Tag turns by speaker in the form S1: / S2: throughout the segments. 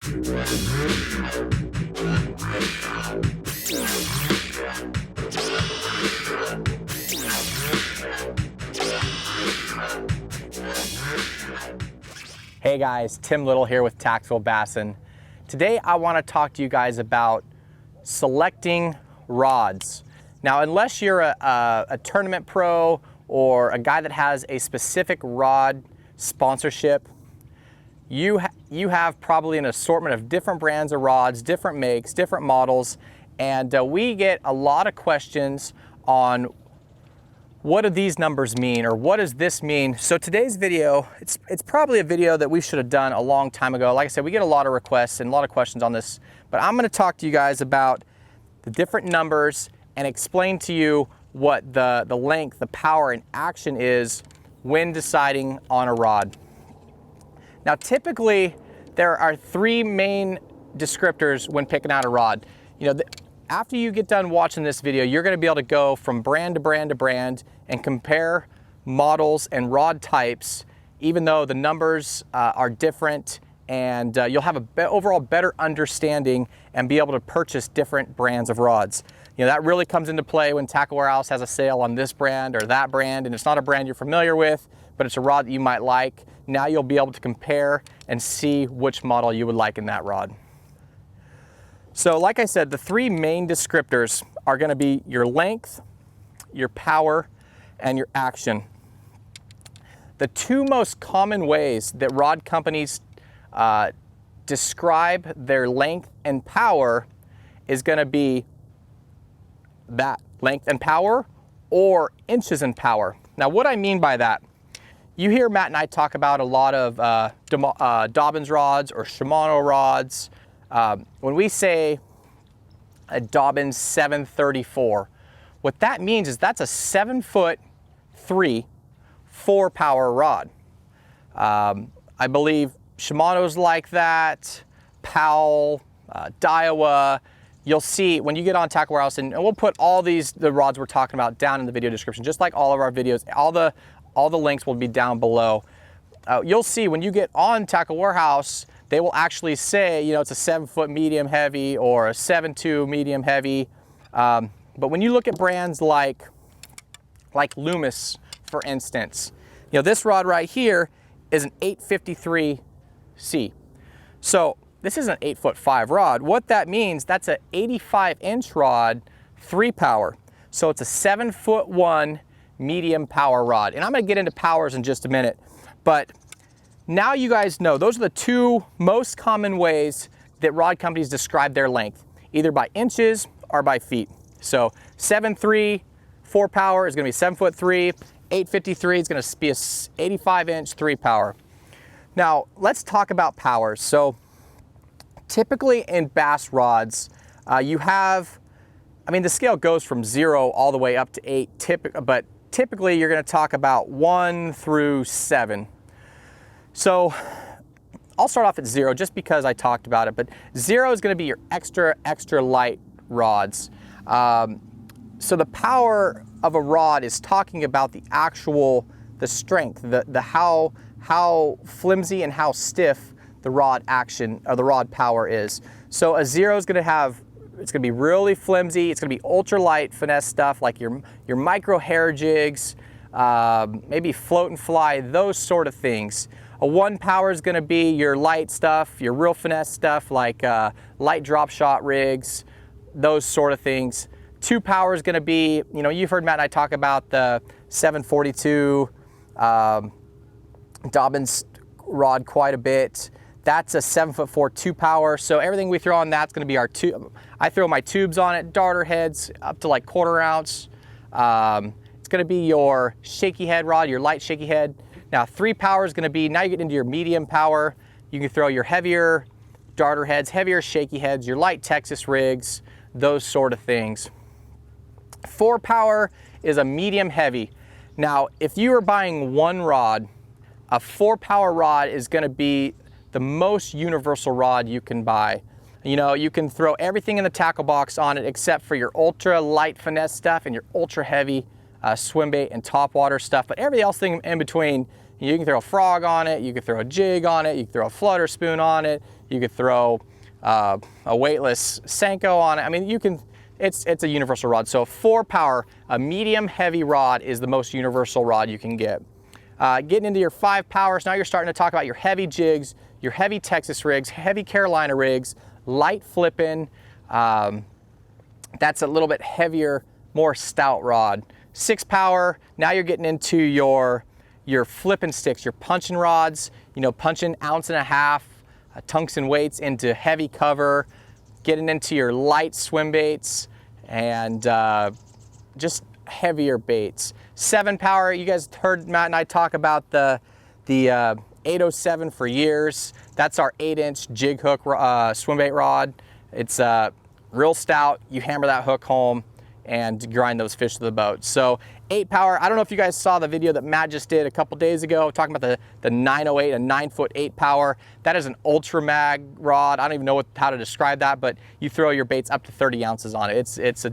S1: Hey guys, Tim Little here with TacticalBassin. Today I want to talk to you guys about selecting rods. Now, unless you're a tournament pro or a guy that has a specific rod sponsorship, you have probably an assortment of different brands of rods, different makes, different models, and we get a lot of questions on what do these numbers mean, or what does this mean? So today's video, it's probably a video that we should have done a long time ago. Like I said, we get a lot of requests and a lot of questions on this, but I'm gonna talk to you guys about the different numbers and explain to you what the length, the power, and action is when deciding on a rod. Now, typically, there are three main descriptors when picking out a rod. You know, after you get done watching this video, you're gonna be able to go from brand to brand to brand and compare models and rod types, even though the numbers are different, and you'll have an overall better understanding and be able to purchase different brands of rods. You know, that really comes into play when Tackle Warehouse has a sale on this brand or that brand, and it's not a brand you're familiar with, but it's a rod that you might like. Now you'll be able to compare and see which model you would like in that rod. So like I said, the three main descriptors are gonna be your length, your power, and your action. The two most common ways that rod companies describe their length and power is gonna be that, length and power, or inches and power. Now, what I mean by that, you hear Matt and I talk about a lot of Dobyns rods or Shimano rods. When we say a Dobyns 734, what that means is that's a 7'3", 4-power rod. I believe Shimano's like that, Powell, Daiwa. You'll see when you get on Tackle Warehouse, and we'll put all the rods we're talking about down in the video description, just like all of our videos. All the links will be down below. You'll see when you get on Tackle Warehouse, they will actually say, you know, it's a 7-foot medium heavy or a 7'2" medium heavy. But when you look at brands like Loomis, for instance, you know, this rod right here is an 853C. So this is an 8'5" rod. What that means, that's an 85-inch rod, 3-power. So it's a 7'1" medium power rod. And I'm gonna get into powers in just a minute, but now you guys know those are the two most common ways that rod companies describe their length, either by inches or by feet. So 7'3", 4-power is gonna be 7'3", 853 is gonna be a 85-inch 3-power. Now let's talk about powers. So typically in bass rods, you have, I mean, the scale goes from 0 all the way up to 8, but typically you're gonna talk about 1 through 7. So I'll start off at 0 just because I talked about it, but 0 is gonna be your extra light rods. So the power of a rod is talking about the strength, the how flimsy and how stiff the rod action or the rod power is. So a 0 is it's gonna be really flimsy. It's gonna be ultra light finesse stuff like your micro hair jigs, maybe float and fly, those sort of things. A 1 power is gonna be your light stuff, your real finesse stuff like light drop shot rigs, those sort of things. 2 power is gonna be, you know, you've heard Matt and I talk about the 742 Dobyns rod quite a bit. That's a 7'4", 2-power. So everything we throw on that's gonna be our tube. I throw my tubes on it, darter heads up to like 1/4 ounce. It's gonna be your shaky head rod, your light shaky head. Now 3 power is gonna be, now you get into your medium power. You can throw your heavier darter heads, heavier shaky heads, your light Texas rigs, those sort of things. 4 power is a medium heavy. Now, if you are buying one rod, a 4-power rod is gonna be the most universal rod you can buy. You know, you can throw everything in the tackle box on it except for your ultra light finesse stuff and your ultra heavy swim bait and topwater stuff, but everything else in between, you can throw a frog on it, you can throw a jig on it, you can throw a flutter spoon on it, You could throw a weightless Senko on it. I mean, you can, it's a universal rod. So 4 power, a medium heavy rod is the most universal rod you can get. Getting into your 5 powers, now you're starting to talk about your heavy jigs, your heavy Texas rigs, heavy Carolina rigs, light flipping. That's a little bit heavier, more stout rod. 6 power, now you're getting into your flipping sticks, your punching rods, you know, punching 1.5 ounce tungsten weights into heavy cover, getting into your light swim baits and just heavier baits. 7 power, you guys heard Matt and I talk about the 807 for years. That's our 8-inch jig hook swim bait rod. It's real stout. You hammer that hook home and grind those fish to the boat. So 8 power, I don't know if you guys saw the video that Matt just did a couple days ago talking about the 908, a 9-foot 8 power. That is an ultra mag rod. I don't even know how to describe that, but you throw your baits up to 30 ounces on it. It's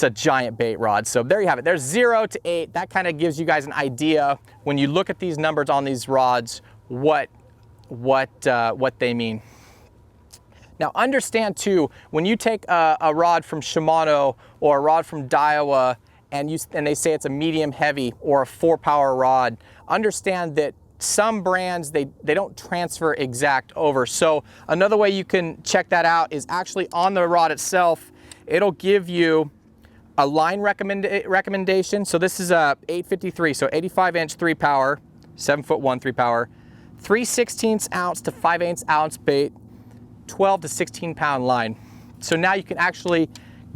S1: a giant bait rod. So there you have it. There's 0 to 8. That kind of gives you guys an idea when you look at these numbers on these rods, what they mean. Now understand too, when you take a rod from Shimano or a rod from Daiwa and they say it's a medium heavy or a 4 power rod, understand that some brands, they don't transfer exact over. So another way you can check that out is actually on the rod itself, it'll give you a line recommendation. So this is a 853, so 85-inch 3 power, 7'1" 3 power, 3/16 ounce to 5/8 ounce bait, 12 to 16 pound line. So now you can actually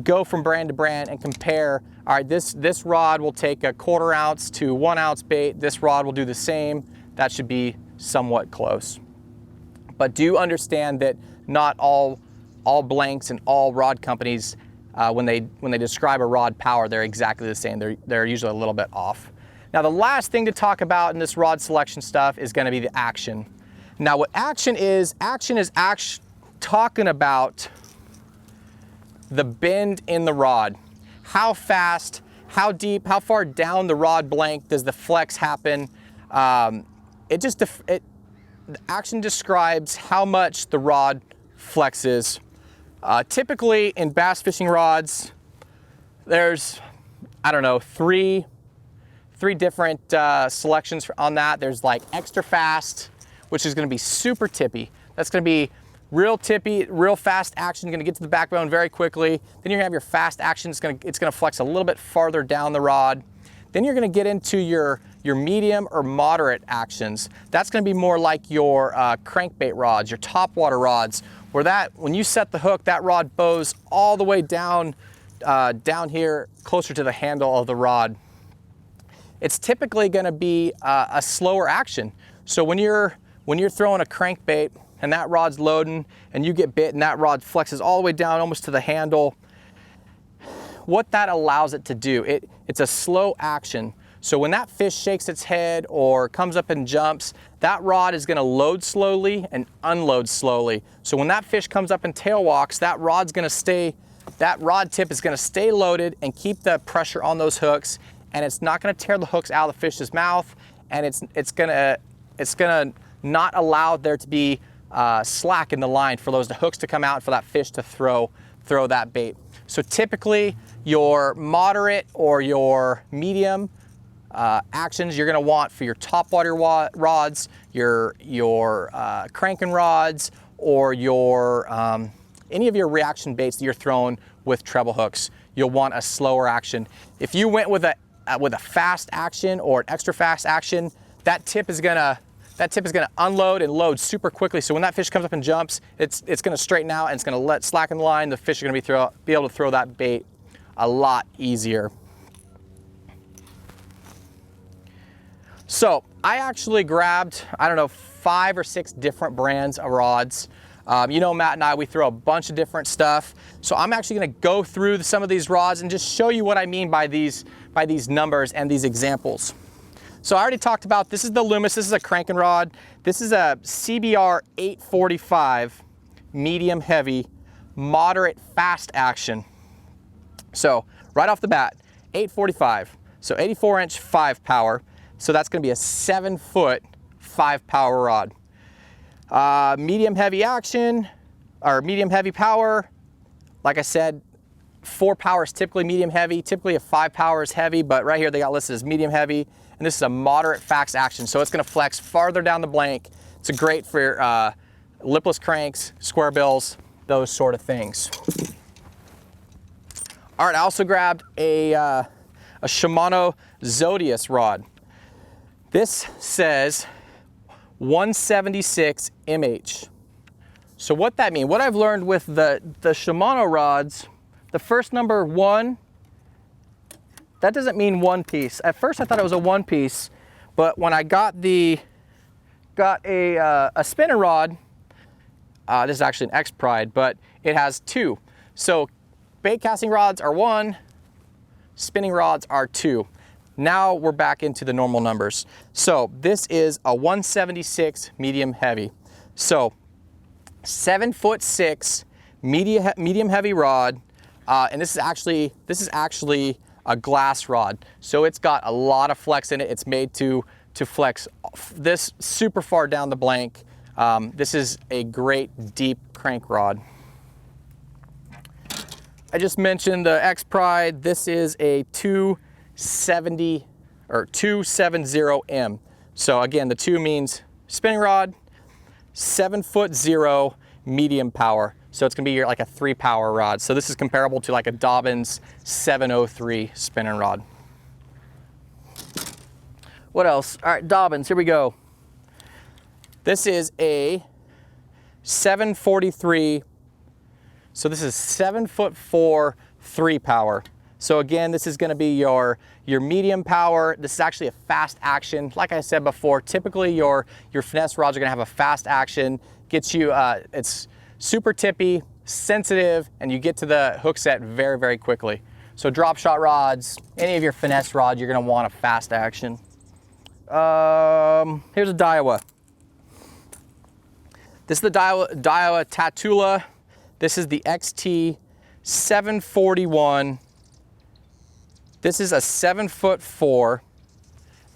S1: go from brand to brand and compare. All right, this rod will take a 1/4 ounce to 1 ounce bait. This rod will do the same. That should be somewhat close. But do understand that not all blanks and all rod companies, when they describe a rod power, they're exactly the same. They're usually a little bit off. Now the last thing to talk about in this rod selection stuff is going to be the action. Now what action is actually talking about the bend in the rod. How fast, how deep, how far down the rod blank does the flex happen? The action describes how much the rod flexes. Typically in bass fishing rods, there's, I don't know, three different selections on that. There's like extra fast, which is going to be super tippy. That's going to be real tippy, real fast action, going to get to the backbone very quickly. Then you're going to have your fast action. It's going to flex a little bit farther down the rod. Then you're going to get into your medium or moderate actions. That's going to be more like your crankbait rods, your topwater rods, where when you set the hook, that rod bows all the way down here, closer to the handle of the rod. It's typically going to be a slower action. So when you're throwing a crankbait and that rod's loading and you get bit and that rod flexes all the way down almost to the handle, what that allows it to do, it's a slow action. So when that fish shakes its head or comes up and jumps, that rod is going to load slowly and unload slowly. So when that fish comes up and tail walks, that rod tip is going to stay loaded and keep the pressure on those hooks, and it's not going to tear the hooks out of the fish's mouth, and it's going to not allow there to be slack in the line for those hooks to come out and for that fish to throw that bait. So typically your moderate or your medium actions you're going to want for your topwater rods, your cranking rods, or your any of your reaction baits that you're throwing with treble hooks. You'll want a slower action. If you went with a fast action or an extra fast action, that tip is gonna unload and load super quickly. So when that fish comes up and jumps, it's gonna straighten out and it's gonna slacken the line. The fish are gonna be able to throw that bait a lot easier. So I actually grabbed, I don't know, 5 or 6 different brands of rods. You know, Matt and I, we throw a bunch of different stuff. So I'm actually gonna go through some of these rods and just show you what I mean by these numbers and these examples. So I already talked about, this is the Loomis, this is a cranking rod. This is a CBR 845, medium heavy, moderate fast action. So right off the bat, 845, so 84-inch 5 power. So that's gonna be a 7-foot 5 power rod. Medium heavy action, or medium heavy power. Like I said, 4 power is typically medium heavy. Typically a 5 power is heavy, but right here they got listed as medium heavy. And this is a moderate fax action, so it's gonna flex farther down the blank. It's great for lipless cranks, square bills, those sort of things. All right, I also grabbed a Shimano Zodius rod. This says 176 MH. So what that means, what I've learned with the Shimano rods, the first number 1, that doesn't mean one piece. At first I thought it was a one piece, but when I got a spinning rod, this is actually an X Pride, but it has 2. So bait casting rods are 1, spinning rods are 2. Now we're back into the normal numbers. So this is a 176 medium heavy. So 7'6" medium heavy rod, and this is actually a glass rod. So it's got a lot of flex in it. It's made to flex this super far down the blank. This is a great deep crank rod. I just mentioned the X Pride. This is a 270 or 270M. So again, the 2 means spinning rod, 7'0" medium power. So it's gonna be like a 3 power rod. So this is comparable to like a Dobyns 703 spinning rod. What else? All right, Dobyns, here we go. This is a 743. So this is 7'4", 3 power. So again, this is gonna be your medium power. This is actually a fast action. Like I said before, typically your finesse rods are gonna have a fast action. Gets you, it's super tippy, sensitive, and you get to the hook set very, very quickly. So drop shot rods, any of your finesse rods, you're gonna want a fast action. Here's a Daiwa. This is the Daiwa Tatula. This is the XT 741. This is a 7'4",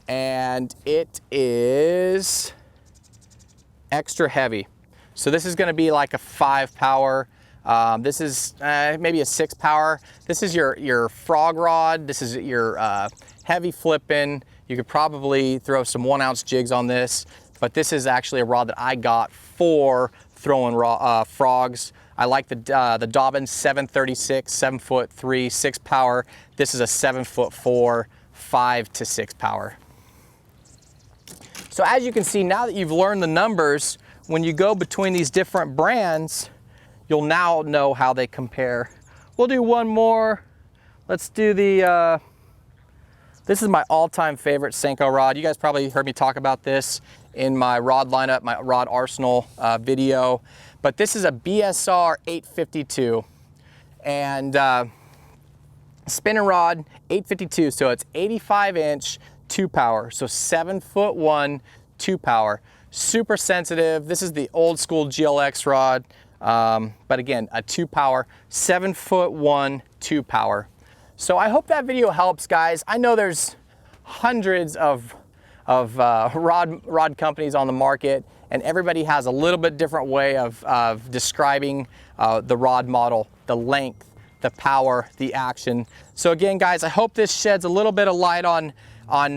S1: and it is extra heavy. So this is gonna be like a 5 power. This is maybe a 6 power. This is your frog rod. This is your heavy flipping. You could probably throw some 1-ounce jigs on this, but this is actually a rod that I got for throwing frogs. I like the Dobyns 736, 7'3", 6 power. This is a 7'4", 5 to 6 power. So as you can see, now that you've learned the numbers, when you go between these different brands, you'll now know how they compare. We'll do one more. Let's do the, this is my all-time favorite Senko rod. You guys probably heard me talk about this in my rod lineup, my rod arsenal video. But this is a BSR 852, and spinning rod 852, so it's 85-inch 2 power, so 7'1", 2 power. Super sensitive. This is the old school GLX rod, but again, a 2 power, 7'1", 2 power. So I hope that video helps, guys. I know there's hundreds of rod companies on the market, and everybody has a little bit different way of describing the rod model, the length, the power, the action. So again, guys, I hope this sheds a little bit of light on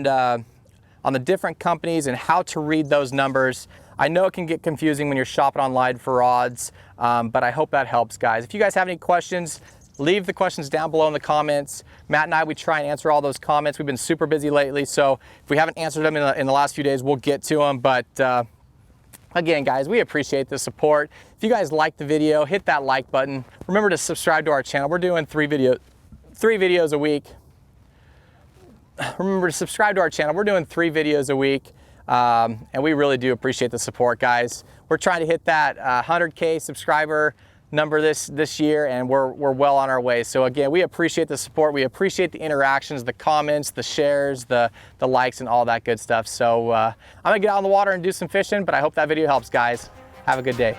S1: the different companies and how to read those numbers. I know it can get confusing when you're shopping online for rods, but I hope that helps, guys. If you guys have any questions, leave the questions down below in the comments. Matt and I, we try and answer all those comments. We've been super busy lately, so if we haven't answered them in the last few days, we'll get to them. But again, guys, we appreciate the support. If you guys like the video, hit that like button. Remember to subscribe to our channel. We're doing three videos a week. Remember to subscribe to our channel. We're doing 3 videos a week, and we really do appreciate the support, guys. We're trying to hit that 100K subscriber number this year, and we're well on our way. So again, we appreciate the support. We appreciate the interactions, the comments, the shares, the likes, and all that good stuff. So I'm gonna get out on the water and do some fishing, but I hope that video helps, guys. Have a good day.